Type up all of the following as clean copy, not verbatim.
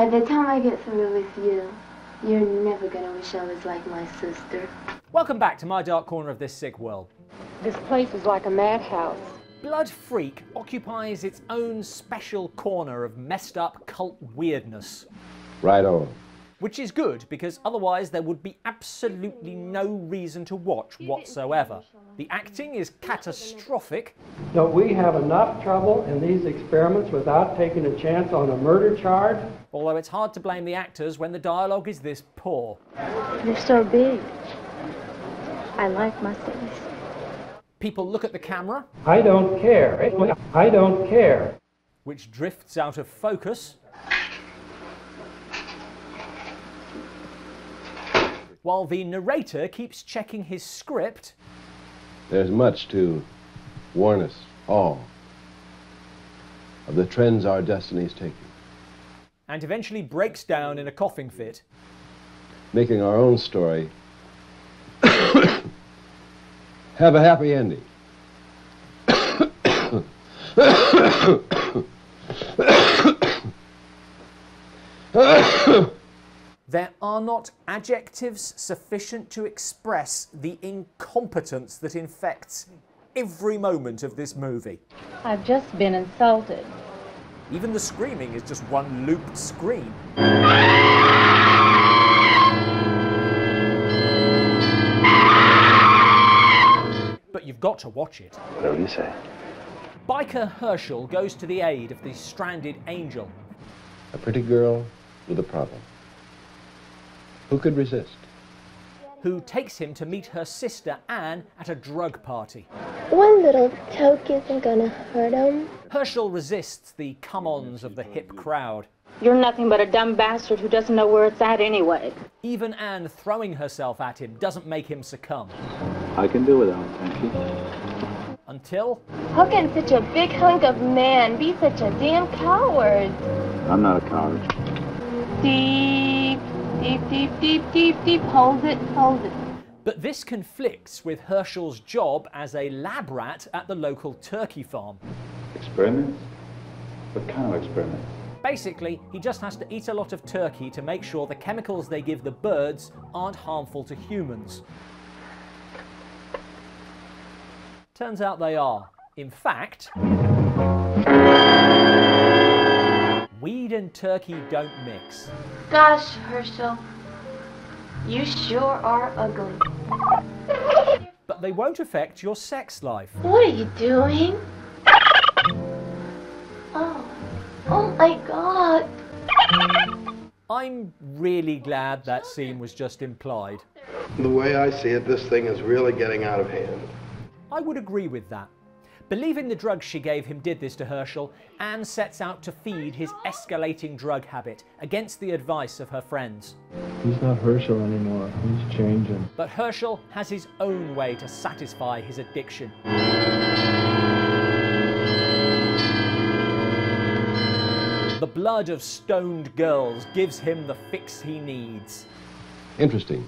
By the time I get through with you, you're never gonna wish I was like my sister. Welcome back to my dark corner of this sick world. This place is like a madhouse. Blood Freak occupies its own special corner of messed up cult weirdness. Right on. Which is good, because otherwise there would be absolutely no reason to watch whatsoever. The acting is catastrophic. Don't we have enough trouble in these experiments without taking a chance on a murder charge? Although it's hard to blame the actors when the dialogue is this poor. You're so big. I like my face. People look at the camera. I don't care. I don't care. Which drifts out of focus. While the narrator keeps checking his script. There's much to warn us all of the trends our destiny's taking. And eventually breaks down in a coughing fit. Making our own story have a happy ending. There are not adjectives sufficient to express the incompetence that infects every moment of this movie. I've just been insulted. Even the screaming is just one looped scream. But you've got to watch it. Whatever you say. Biker Herschel goes to the aid of the stranded Angel. A pretty girl with a problem. Who could resist? Who takes him to meet her sister Anne at a drug party. One little toke isn't gonna hurt him. Herschel resists the come-ons of the hip crowd. You're nothing but a dumb bastard who doesn't know where it's at anyway. Even Anne throwing herself at him doesn't make him succumb. I can do without, thank you. Until... How can such a big hunk of man be such a damn coward? I'm not a coward. Deep, deep, deep, deep, deep, deep. Hold it, hold it. But this conflicts with Herschel's job as a lab rat at the local turkey farm. Experiments? What kind of experiments? Basically, he just has to eat a lot of turkey to make sure the chemicals they give the birds aren't harmful to humans. Turns out they are. In fact, weed and turkey don't mix. Gosh, Herschel, you sure are ugly. But they won't affect your sex life. What are you doing? Oh my God. I'm really glad that scene was just implied. The way I see it, this thing is really getting out of hand. I would agree with that. Believing the drugs she gave him did this to Herschel, Anne sets out to feed his escalating drug habit against the advice of her friends. He's not Herschel anymore. He's changing. But Herschel has his own way to satisfy his addiction. The blood of stoned girls gives him the fix he needs. Interesting.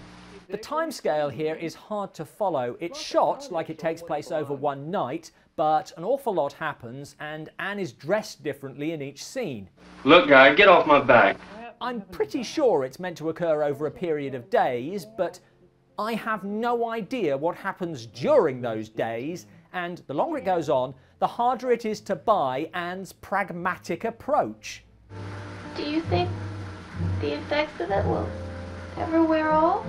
The timescale here is hard to follow. It's shot like it takes place over one night, but an awful lot happens, and Anne is dressed differently in each scene. Look, guy, get off my back. I'm pretty sure it's meant to occur over a period of days, but I have no idea what happens during those days, and the longer it goes on, the harder it is to buy Anne's pragmatic approach. Do you think the effects of it will ever wear off?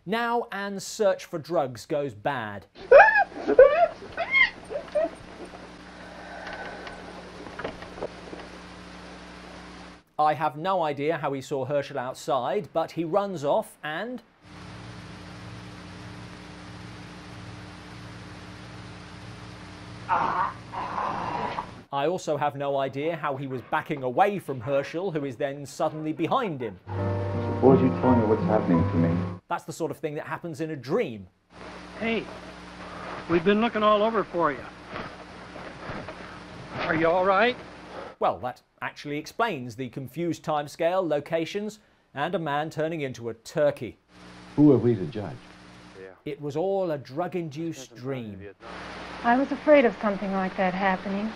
Now Anne's search for drugs goes bad. I have no idea how he saw Herschel outside, but he runs off and... I also have no idea how he was backing away from Herschel, who is then suddenly behind him. Suppose you tell me what's happening to me. That's the sort of thing that happens in a dream. Hey, we've been looking all over for you. Are you all right? Well, that actually explains the confused timescale, locations, and a man turning into a turkey. Who are we to judge? It was all a drug-induced dream. I was afraid of something like that happening.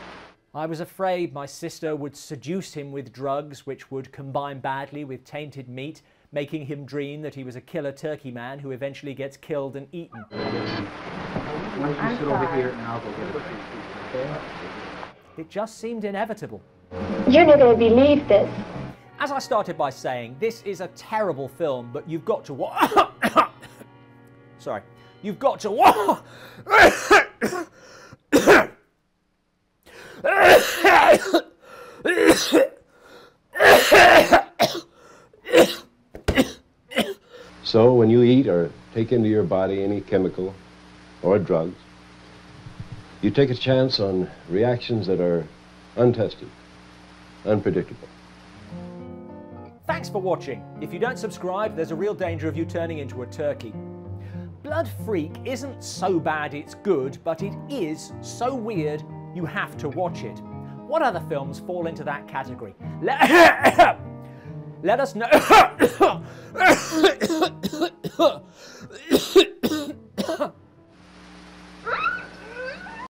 I was afraid my sister would seduce him with drugs which would combine badly with tainted meat, making him dream that he was a killer turkey man who eventually gets killed and eaten. Why don't you sit over here and I'll go get it. Okay? It just seemed inevitable. You're not going to believe this. As I started by saying, this is a terrible film, but you've got to watch. Sorry. You've got to watch. So when you eat or take into your body any chemical or drugs, you take a chance on reactions that are untested, unpredictable. Thanks for watching. If you don't subscribe, there's a real danger of you turning into a turkey. Blood Freak isn't so bad it's good, but it is so weird you have to watch it. What other films fall into that category? Let us know.